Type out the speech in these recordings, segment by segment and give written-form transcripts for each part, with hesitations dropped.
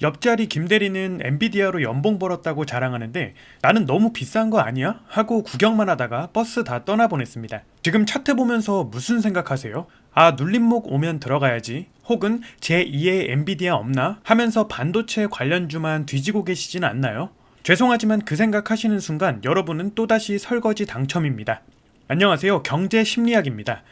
옆자리 김대리는 엔비디아로 연봉 벌었다고 자랑하는데 나는 너무 비싼 거 아니야? 하고 구경만 하다가 버스 다 떠나보냈습니다. 지금 차트 보면서 무슨 생각하세요? 아, 눌림목 오면 들어가야지. 혹은 제2의 엔비디아 없나? 하면서 반도체 관련주만 뒤지고 계시진 않나요? 죄송하지만 그 생각하시는 순간 여러분은 또다시 설거지 당첨입니다. 안녕하세요. 경제심리학입니다.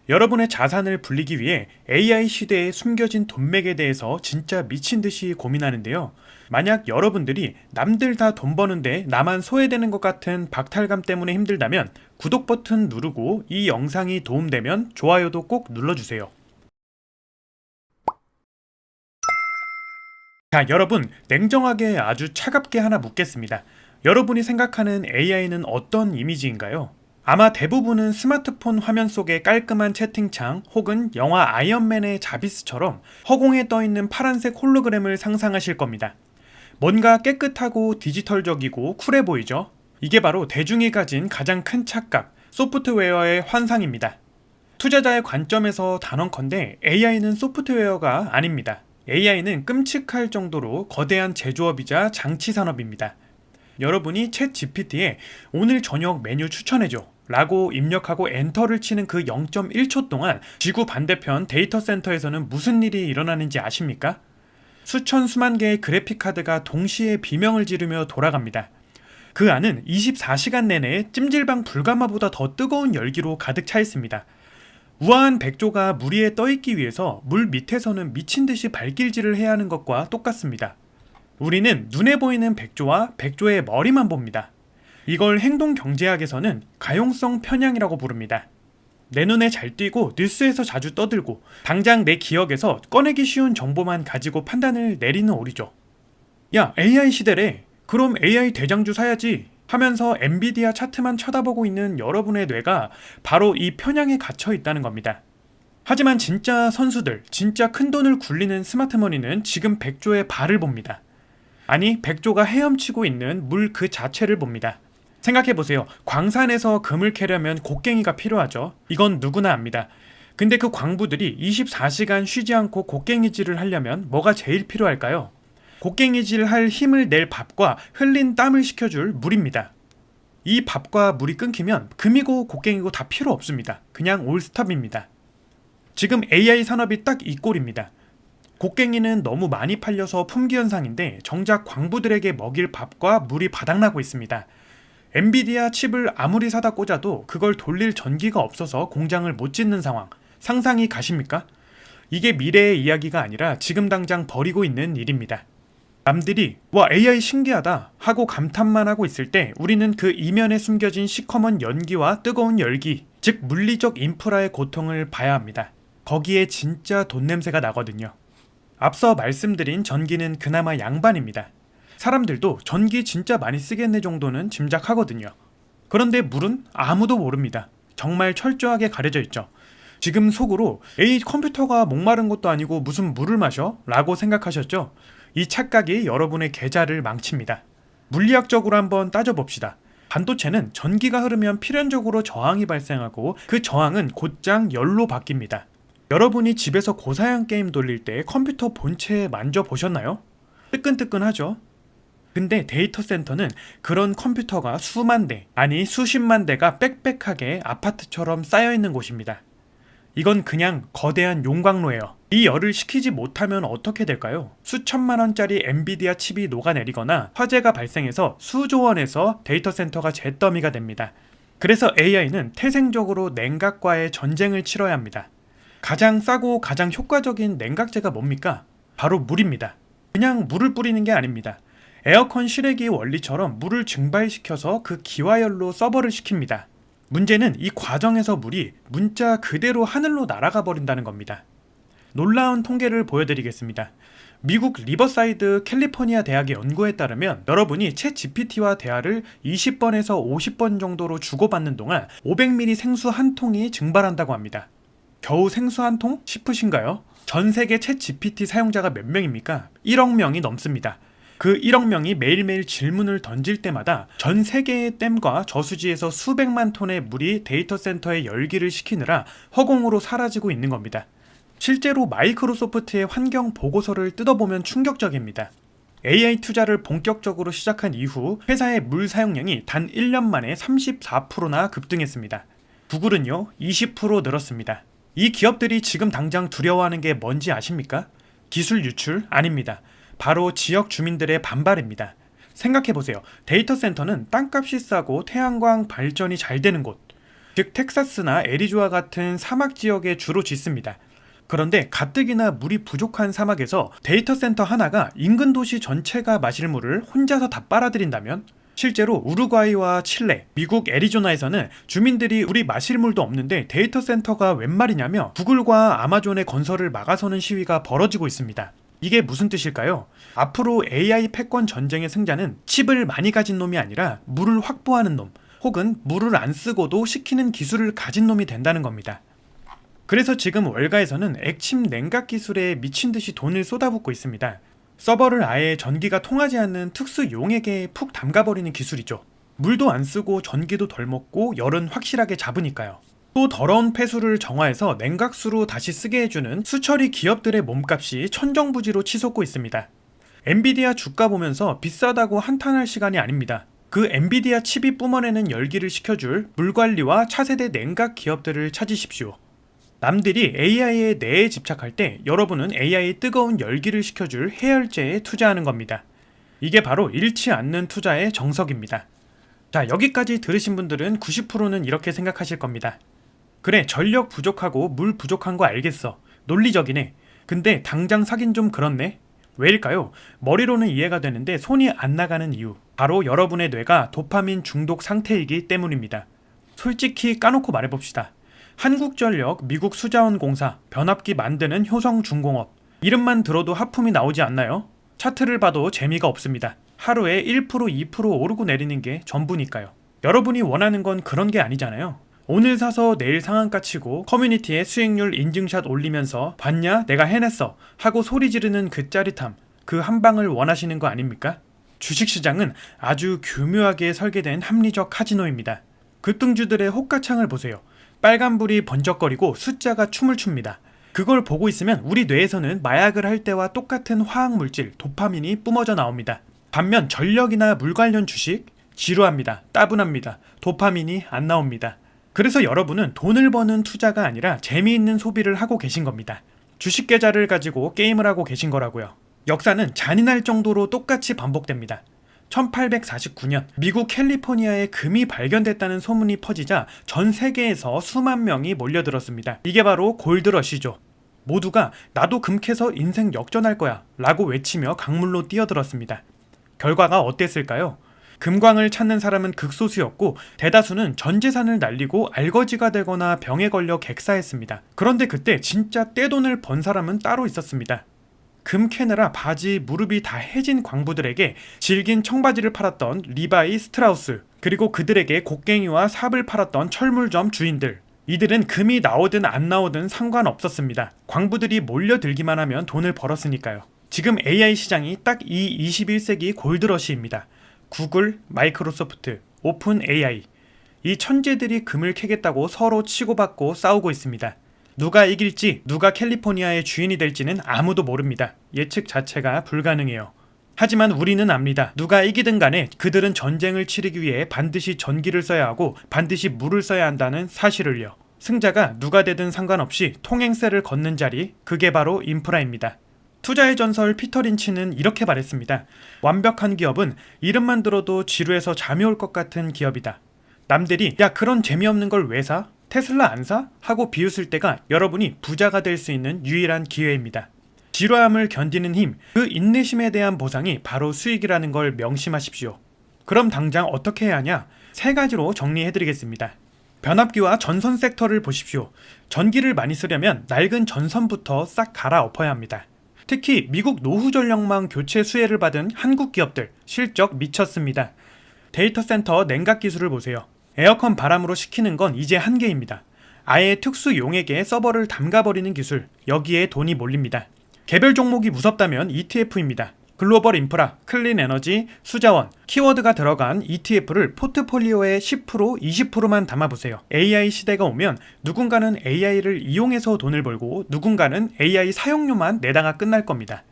여러분의 자산을 불리기 위해 AI 시대에 숨겨진 돈맥에 대해서 진짜 미친듯이 고민하는데요. 만약 여러분들이 남들 다 돈 버는데 나만 소외되는 것 같은 박탈감 때문에 힘들다면 구독 버튼 누르고 이 영상이 도움되면 좋아요도 꼭 눌러주세요. 자, 여러분, 냉정하게 아주 차갑게 하나 묻겠습니다. 여러분이 생각하는 AI는 어떤 이미지인가요? 아마 대부분은 스마트폰 화면 속의 깔끔한 채팅창 혹은 영화 아이언맨의 자비스처럼 허공에 떠있는 파란색 홀로그램을 상상하실 겁니다. 뭔가 깨끗하고 디지털적이고 쿨해 보이죠? 이게 바로 대중이 가진 가장 큰 착각, 소프트웨어의 환상입니다. 투자자의 관점에서 단언컨대 AI는 소프트웨어가 아닙니다. AI는 끔찍할 정도로 거대한 제조업이자 장치 산업입니다. 여러분이 챗 GPT에 오늘 저녁 메뉴 추천해줘 라고 입력하고 엔터를 치는 그 0.1초 동안 지구 반대편 데이터 센터에서는 무슨 일이 일어나는지 아십니까? 수천 수만 개의 그래픽카드가 동시에 비명을 지르며 돌아갑니다. 그 안은 24시간 내내 찜질방 불가마보다 더 뜨거운 열기로 가득 차 있습니다. 우아한 백조가 물 위에 떠있기 위해서 물 밑에서는 미친듯이 발길질을 해야 하는 것과 똑같습니다. 우리는 눈에 보이는 백조와 백조의 머리만 봅니다. 이걸 행동경제학에서는 가용성 편향이라고 부릅니다. 내 눈에 잘 띄고 뉴스에서 자주 떠들고 당장 내 기억에서 꺼내기 쉬운 정보만 가지고 판단을 내리는 오리죠. 야, AI 시대래. 그럼 AI 대장주 사야지 하면서 엔비디아 차트만 쳐다보고 있는 여러분의 뇌가 바로 이 편향에 갇혀 있다는 겁니다. 하지만 진짜 선수들, 진짜 큰돈을 굴리는 스마트머니는 지금 백조의 발을 봅니다. 아니, 백조가 헤엄치고 있는 물 그 자체를 봅니다. 생각해보세요. 광산에서 금을 캐려면 곡괭이가 필요하죠. 이건 누구나 압니다. 근데 그 광부들이 24시간 쉬지 않고 곡괭이질을 하려면 뭐가 제일 필요할까요? 곡괭이질 할 힘을 낼 밥과 흘린 땀을 식혀줄 물입니다. 이 밥과 물이 끊기면 금이고 곡괭이고 다 필요 없습니다. 그냥 올스톱입니다. 지금 AI 산업이 딱 이 꼴입니다. 곡괭이는 너무 많이 팔려서 품귀 현상인데 정작 광부들에게 먹일 밥과 물이 바닥나고 있습니다. 엔비디아 칩을 아무리 사다 꽂아도 그걸 돌릴 전기가 없어서 공장을 못 짓는 상황, 상상이 가십니까? 이게 미래의 이야기가 아니라 지금 당장 벌이고 있는 일입니다. 남들이 와, AI 신기하다 하고 감탄만 하고 있을 때 우리는 그 이면에 숨겨진 시커먼 연기와 뜨거운 열기, 즉 물리적 인프라의 고통을 봐야 합니다. 거기에 진짜 돈 냄새가 나거든요. 앞서 말씀드린 전기는 그나마 양반입니다. 사람들도 전기 진짜 많이 쓰겠네 정도는 짐작하거든요. 그런데 물은 아무도 모릅니다. 정말 철저하게 가려져 있죠. 지금 속으로 에이, 컴퓨터가 목마른 것도 아니고 무슨 물을 마셔? 라고 생각하셨죠? 이 착각이 여러분의 계좌를 망칩니다. 물리학적으로 한번 따져봅시다. 반도체는 전기가 흐르면 필연적으로 저항이 발생하고 그 저항은 곧장 열로 바뀝니다. 여러분이 집에서 고사양 게임 돌릴 때 컴퓨터 본체 만져보셨나요? 뜨끈뜨끈하죠? 근데 데이터 센터는 그런 컴퓨터가 수만 대, 아니 수십만 대가 빽빽하게 아파트처럼 쌓여있는 곳입니다. 이건 그냥 거대한 용광로예요. 이 열을 식히지 못하면 어떻게 될까요? 수천만 원짜리 엔비디아 칩이 녹아내리거나 화재가 발생해서 수조 원에서 데이터 센터가 잿더미가 됩니다. 그래서 AI는 태생적으로 냉각과의 전쟁을 치러야 합니다. 가장 싸고 가장 효과적인 냉각제가 뭡니까? 바로 물입니다. 그냥 물을 뿌리는 게 아닙니다. 에어컨 실외기 원리처럼 물을 증발시켜서 그 기화열로 서버를 시킵니다. 문제는 이 과정에서 물이 문자 그대로 하늘로 날아가 버린다는 겁니다. 놀라운 통계를 보여드리겠습니다. 미국 리버사이드 캘리포니아 대학의 연구에 따르면 여러분이 챗 GPT와 대화를 20번에서 50번 정도로 주고받는 동안 500ml 생수 한 통이 증발한다고 합니다. 겨우 생수 한 통? 싶으신가요? 전 세계 챗 GPT 사용자가 몇 명입니까? 1억 명이 넘습니다. 그 1억 명이 매일매일 질문을 던질 때마다 전 세계의 댐과 저수지에서 수백만 톤의 물이 데이터 센터에 열기를 식히느라 허공으로 사라지고 있는 겁니다. 실제로 마이크로소프트의 환경 보고서를 뜯어보면 충격적입니다. AI 투자를 본격적으로 시작한 이후 회사의 물 사용량이 단 1년 만에 34%나 급등했습니다. 구글은요 20% 늘었습니다. 이 기업들이 지금 당장 두려워하는 게 뭔지 아십니까? 기술 유출? 아닙니다. 바로 지역 주민들의 반발입니다. 생각해보세요. 데이터 센터는 땅값이 싸고 태양광 발전이 잘 되는 곳, 즉 텍사스나 애리조아 같은 사막 지역에 주로 짓습니다. 그런데 가뜩이나 물이 부족한 사막에서 데이터 센터 하나가 인근 도시 전체가 마실 물을 혼자서 다 빨아들인다면, 실제로 우루과이와 칠레, 미국 애리조나에서는 주민들이 우리 마실 물도 없는데 데이터 센터가 웬 말이냐며 구글과 아마존의 건설을 막아서는 시위가 벌어지고 있습니다. 이게 무슨 뜻일까요? 앞으로 AI 패권 전쟁의 승자는 칩을 많이 가진 놈이 아니라 물을 확보하는 놈, 혹은 물을 안 쓰고도 식히는 기술을 가진 놈이 된다는 겁니다. 그래서 지금 월가에서는 액침 냉각 기술에 미친듯이 돈을 쏟아붓고 있습니다. 서버를 아예 전기가 통하지 않는 특수 용액에 푹 담가버리는 기술이죠. 물도 안 쓰고 전기도 덜 먹고 열은 확실하게 잡으니까요. 또 더러운 폐수를 정화해서 냉각수로 다시 쓰게 해주는 수처리 기업들의 몸값이 천정부지로 치솟고 있습니다. 엔비디아 주가 보면서 비싸다고 한탄할 시간이 아닙니다. 그 엔비디아 칩이 뿜어내는 열기를 식혀줄 물관리와 차세대 냉각 기업들을 찾으십시오. 남들이 AI의 뇌에 집착할 때 여러분은 AI의 뜨거운 열기를 식혀줄 해열제에 투자하는 겁니다. 이게 바로 잃지 않는 투자의 정석입니다. 자, 여기까지 들으신 분들은 90%는 이렇게 생각하실 겁니다. 그래, 전력 부족하고 물 부족한 거 알겠어. 논리적이네. 근데 당장 사긴 좀 그렇네. 왜일까요? 머리로는 이해가 되는데 손이 안 나가는 이유, 바로 여러분의 뇌가 도파민 중독 상태이기 때문입니다. 솔직히 까놓고 말해봅시다. 한국전력, 미국수자원공사, 변압기 만드는 효성중공업, 이름만 들어도 하품이 나오지 않나요? 차트를 봐도 재미가 없습니다. 하루에 1%, 2% 오르고 내리는 게 전부니까요. 여러분이 원하는 건 그런 게 아니잖아요. 오늘 사서 내일 상한가 치고 커뮤니티에 수익률 인증샷 올리면서 봤냐? 내가 해냈어 하고 소리 지르는 그 짜릿함, 그 한 방을 원하시는 거 아닙니까? 주식시장은 아주 교묘하게 설계된 합리적 카지노입니다. 급등주들의 호가창을 보세요. 빨간불이 번쩍거리고 숫자가 춤을 춥니다. 그걸 보고 있으면 우리 뇌에서는 마약을 할 때와 똑같은 화학물질 도파민이 뿜어져 나옵니다. 반면 전력이나 물 관련 주식? 지루합니다. 따분합니다. 도파민이 안 나옵니다. 그래서 여러분은 돈을 버는 투자가 아니라 재미있는 소비를 하고 계신 겁니다. 주식 계좌를 가지고 게임을 하고 계신 거라고요. 역사는 잔인할 정도로 똑같이 반복됩니다. 1849년 미국 캘리포니아에 금이 발견됐다는 소문이 퍼지자 전 세계에서 수만 명이 몰려들었습니다. 이게 바로 골드러시죠. 모두가 나도 금 캐서 인생 역전할 거야 라고 외치며 강물로 뛰어들었습니다. 결과가 어땠을까요? 금광을 찾는 사람은 극소수였고 대다수는 전 재산을 날리고 알거지가 되거나 병에 걸려 객사했습니다. 그런데 그때 진짜 떼돈을 번 사람은 따로 있었습니다. 금 캐느라 바지, 무릎이 다 해진 광부들에게 질긴 청바지를 팔았던 리바이 스트라우스, 그리고 그들에게 곡괭이와 삽을 팔았던 철물점 주인들, 이들은 금이 나오든 안 나오든 상관없었습니다. 광부들이 몰려들기만 하면 돈을 벌었으니까요. 지금 AI 시장이 딱 이 21세기 골드러시입니다. 구글, 마이크로소프트, 오픈 AI, 이 천재들이 금을 캐겠다고 서로 치고받고 싸우고 있습니다. 누가 이길지, 누가 캘리포니아의 주인이 될지는 아무도 모릅니다. 예측 자체가 불가능해요. 하지만 우리는 압니다. 누가 이기든 간에 그들은 전쟁을 치르기 위해 반드시 전기를 써야 하고 반드시 물을 써야 한다는 사실을요. 승자가 누가 되든 상관없이 통행세를 걷는 자리, 그게 바로 인프라입니다. 투자의 전설 피터 린치는 이렇게 말했습니다. 완벽한 기업은 이름만 들어도 지루해서 잠이 올 것 같은 기업이다. 남들이 야 그런 재미없는 걸 왜 사? 테슬라 안 사? 하고 비웃을 때가 여러분이 부자가 될 수 있는 유일한 기회입니다. 지루함을 견디는 힘, 그 인내심에 대한 보상이 바로 수익이라는 걸 명심하십시오. 그럼 당장 어떻게 해야 하냐? 3가지로 정리해드리겠습니다. 변압기와 전선 섹터를 보십시오. 전기를 많이 쓰려면 낡은 전선부터 싹 갈아엎어야 합니다. 특히 미국 노후 전력망 교체 수혜를 받은 한국 기업들 실적 미쳤습니다. 데이터 센터 냉각 기술을 보세요. 에어컨 바람으로 식히는 건 이제 한계입니다. 아예 특수 용액에 서버를 담가버리는 기술, 여기에 돈이 몰립니다. 개별 종목이 무섭다면 ETF입니다. 글로벌 인프라, 클린 에너지, 수자원, 키워드가 들어간 ETF를 포트폴리오의 10%, 20%만 담아보세요. AI 시대가 오면 누군가는 AI를 이용해서 돈을 벌고 누군가는 AI 사용료만 내다가 끝날 겁니다.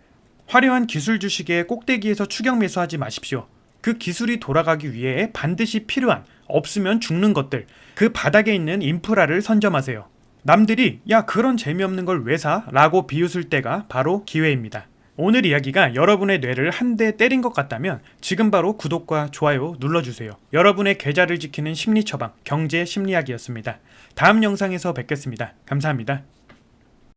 화려한 기술 주식의 꼭대기에서 추격 매수하지 마십시오. 그 기술이 돌아가기 위해 반드시 필요한, 없으면 죽는 것들, 그 바닥에 있는 인프라를 선점하세요. 남들이 야 그런 재미없는 걸 왜 사? 라고 비웃을 때가 바로 기회입니다. 오늘 이야기가 여러분의 뇌를 한 대 때린 것 같다면 지금 바로 구독과 좋아요 눌러주세요. 여러분의 계좌를 지키는 심리 처방, 경제 심리학이었습니다. 다음 영상에서 뵙겠습니다. 감사합니다.